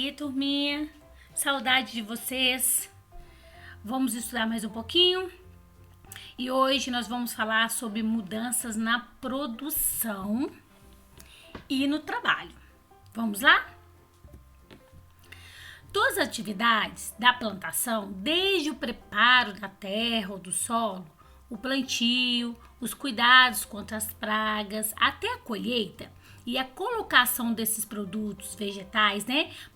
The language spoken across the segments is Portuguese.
aí, turminha? Saudade de vocês. Vamos estudar mais um pouquinho? E hoje nós vamos falar sobre mudanças na produção e no trabalho. Vamos lá? Todas as atividades da plantação, desde o preparo da terra ou do solo, o plantio, os cuidados contra as pragas, até a colheita e a colocação desses produtos vegetais,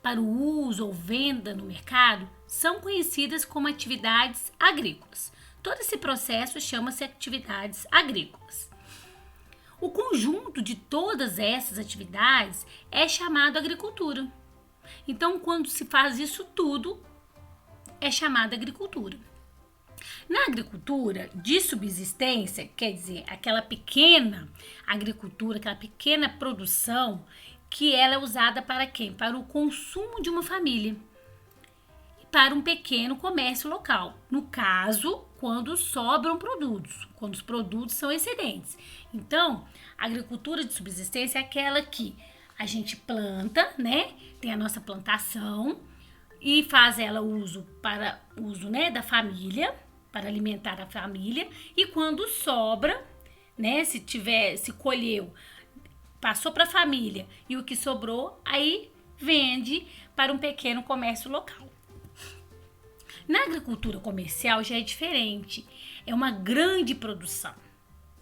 para o uso ou venda no mercado, são conhecidas como atividades agrícolas. Todo esse processo chama-se atividades agrícolas. O conjunto de todas essas atividades é chamado agricultura. Então, quando se faz isso tudo, é chamada agricultura. Na agricultura de subsistência, quer dizer, aquela pequena agricultura, aquela pequena produção, que ela é usada para quem? Para o consumo de uma família e para um pequeno comércio local. No caso, quando sobram produtos, quando os produtos são excedentes. Então, a agricultura de subsistência é aquela que a gente planta, tem a nossa plantação e faz ela para uso, da família, para alimentar a família, e quando sobra, se colheu, passou para a família e o que sobrou, aí vende para um pequeno comércio local. Na agricultura comercial já é diferente, é uma grande produção,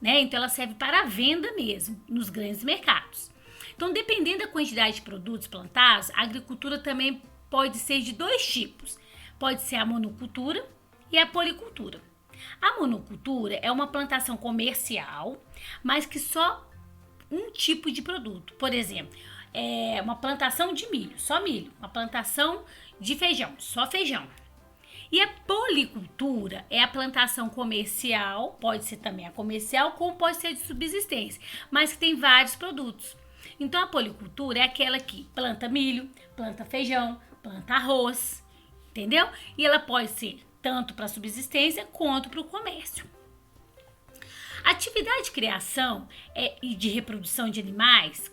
então ela serve para a venda mesmo, nos grandes mercados. Então, dependendo da quantidade de produtos plantados, a agricultura também pode ser de dois tipos. Pode ser a monocultura e a policultura. A monocultura é uma plantação comercial, mas que só um tipo de produto. Por exemplo, é uma plantação de milho, só milho. Uma plantação de feijão, só feijão. E a policultura é a plantação comercial, pode ser também a comercial, como pode ser de subsistência, mas que tem vários produtos. Então, a policultura é aquela que planta milho, planta feijão, planta arroz, entendeu? E ela pode ser tanto para subsistência quanto para o comércio. A atividade de criação e de reprodução de animais,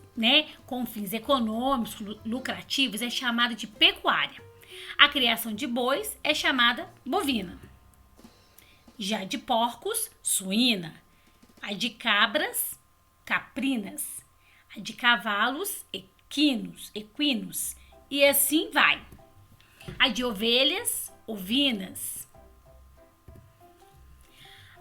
com fins econômicos, lucrativos, é chamada de pecuária. A criação de bois é chamada bovina. Já de porcos, suína. A de cabras, caprinas. A de cavalos, equinos, e assim vai. A de ovelhas, ovinas.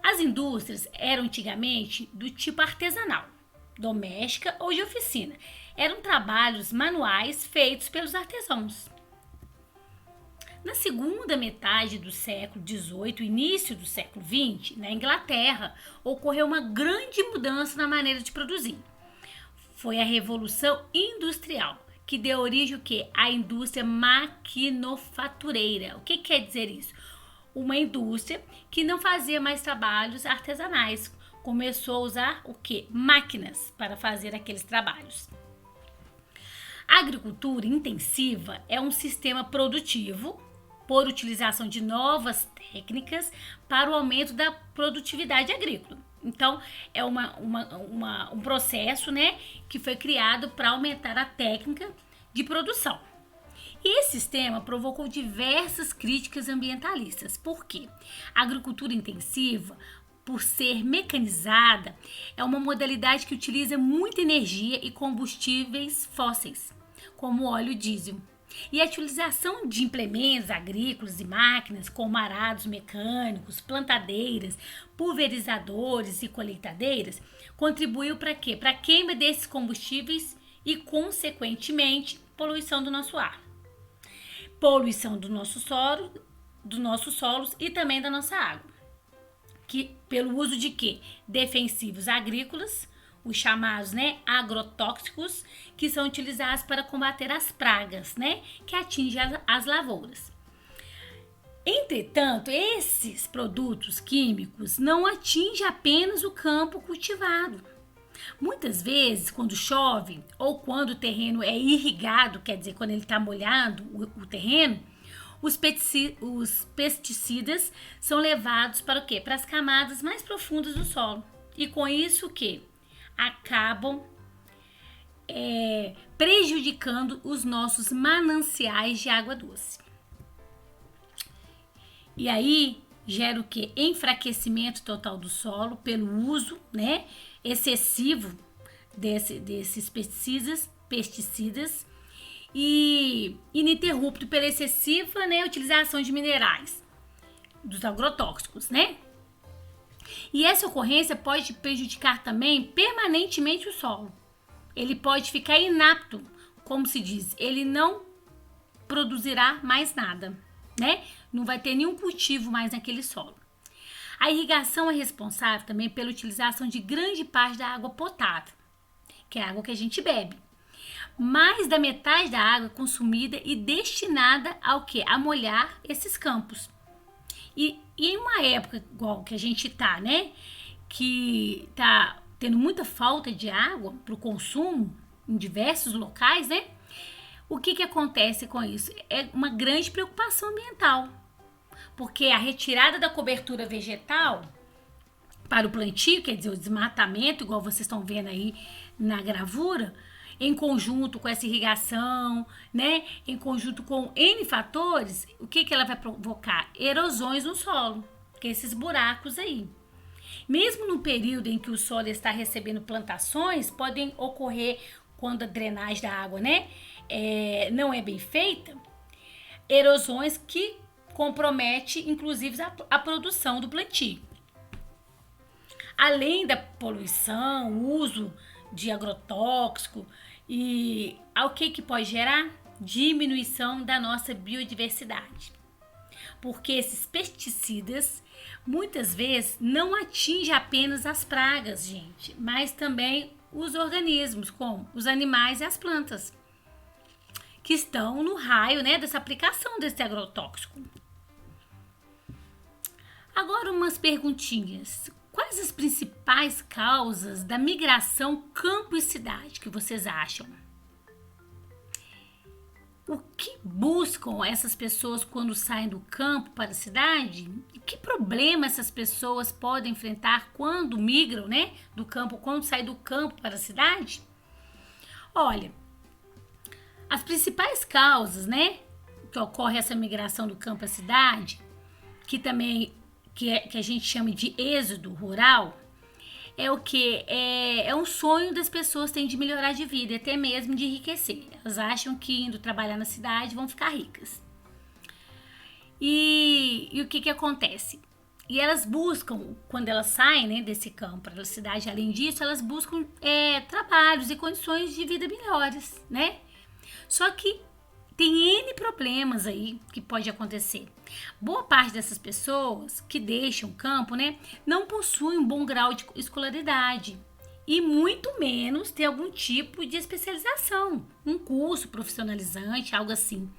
As indústrias eram antigamente do tipo artesanal, doméstica ou de oficina. Eram trabalhos manuais feitos pelos artesãos. Na segunda metade do século XVIII, início do século XX, na Inglaterra, ocorreu uma grande mudança na maneira de produzir. Foi a Revolução Industrial, que deu origem ao quê? À indústria maquinofatureira. O que quer dizer isso? Uma indústria que não fazia mais trabalhos artesanais. Começou a usar o quê? Máquinas para fazer aqueles trabalhos. A agricultura intensiva é um sistema produtivo por utilização de novas técnicas para o aumento da produtividade agrícola. Então, é um processo, que foi criado para aumentar a técnica de produção. E esse sistema provocou diversas críticas ambientalistas. Por quê? A agricultura intensiva, por ser mecanizada, é uma modalidade que utiliza muita energia e combustíveis fósseis, como o óleo diesel. E a utilização de implementos agrícolas e máquinas como arados mecânicos, plantadeiras, pulverizadores e colheitadeiras contribuiu para quê? Para a queima desses combustíveis e, consequentemente, poluição do nosso ar. Poluição do nosso solo, dos nossos solos e também da nossa água. Que, pelo uso de quê? Defensivos agrícolas, os chamados agrotóxicos, que são utilizados para combater as pragas, que atingem as lavouras. Entretanto, esses produtos químicos não atingem apenas o campo cultivado. Muitas vezes, quando chove ou quando o terreno é irrigado, quer dizer, quando ele está molhado o terreno, os pesticidas são levados para o quê? Para as camadas mais profundas do solo. E com isso o quê? Acabam prejudicando os nossos mananciais de água doce. E aí gera o quê? Enfraquecimento total do solo pelo uso, né, excessivo desses pesticidas e ininterrupto pela excessiva, né, utilização de minerais, dos agrotóxicos, né? E essa ocorrência pode prejudicar também permanentemente o solo. Ele pode ficar inapto, como se diz, ele não produzirá mais nada, né? Não vai ter nenhum cultivo mais naquele solo. A irrigação é responsável também pela utilização de grande parte da água potável, que é a água que a gente bebe. Mais da metade da água consumida e destinada ao quê? A molhar esses campos. E em uma época igual que a gente tá, né? Que tá tendo muita falta de água para o consumo em diversos locais, né? O que acontece com isso? É uma grande preocupação ambiental, porque a retirada da cobertura vegetal para o plantio, quer dizer, o desmatamento, igual vocês estão vendo aí na gravura, em conjunto com essa irrigação, né? Em conjunto com N fatores, o que ela vai provocar? Erosões no solo, que é esses buracos aí. Mesmo no período em que o solo está recebendo plantações, podem ocorrer, quando a drenagem da água, né, não é bem feita, erosões que comprometem, inclusive, a produção do plantio. Além da poluição, uso de agrotóxico, e ao que pode gerar? Diminuição da nossa biodiversidade. Porque esses pesticidas muitas vezes não atingem apenas as pragas, gente, mas também os organismos, como os animais e as plantas, que estão no raio, né, dessa aplicação desse agrotóxico. Agora umas perguntinhas. Quais as principais causas da migração campo e cidade que vocês acham? O que buscam essas pessoas quando saem do campo para a cidade? E que problema essas pessoas podem enfrentar quando migram, né, do campo, quando saem do campo para a cidade? Olha, as principais causas, né, que ocorre essa migração do campo à cidade, que também que a gente chama de êxodo rural, é o que? É um sonho das pessoas têm de melhorar de vida, até mesmo de enriquecer. Elas acham que indo trabalhar na cidade vão ficar ricas. E o que acontece? E elas buscam, quando elas saem, né, desse campo para a cidade, além disso, elas buscam trabalhos e condições de vida melhores, né? Só que tem N problemas aí que pode acontecer. Boa parte dessas pessoas que deixam o campo, né, não possuem um bom grau de escolaridade e muito menos ter algum tipo de especialização, um curso profissionalizante, algo assim.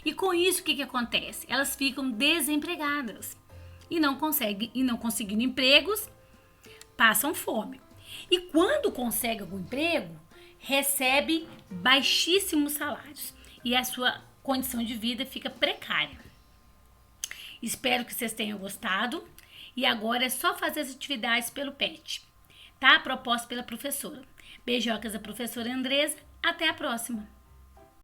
E com isso, o que acontece? Elas ficam desempregadas e não conseguindo empregos, passam fome. E quando consegue algum emprego, recebe baixíssimos salários e a sua condição de vida fica precária. Espero que vocês tenham gostado e agora é só fazer as atividades pelo PET, tá? Proposta pela professora. Beijocas da professora Andresa, até a próxima!